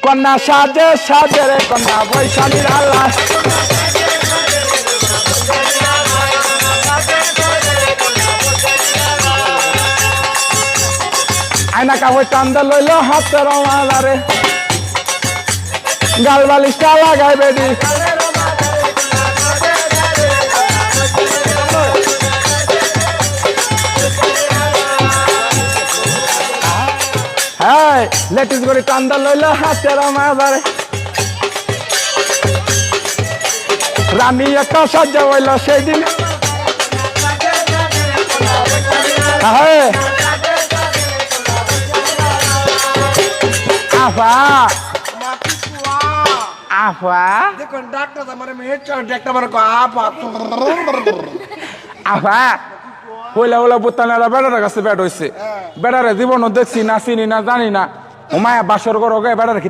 কন্যা সাজে সাজে রে কন্যা বৈশালীর আল্লাহ আয়না কাপড় টান্দা লইল হাতের মালারে গাল বালিশটা লাগাই বেডি হ্যাঁ লেটিস করে টান্দা লইল হাতের মালারে রানী একটা সাজা হইল সেই দিন হ্যাঁ আফা আফা দেখুন ডাক্তার আমার মেয়ের ডাক্তার আমার আপা আফা হইলা হইলা বুতানারা বেড়ার কাছে বেড হইছে বেড়ারে জীবনও দেখছি না চিনি না জানি না ও মায়া বাসর ঘর বেড়ার কি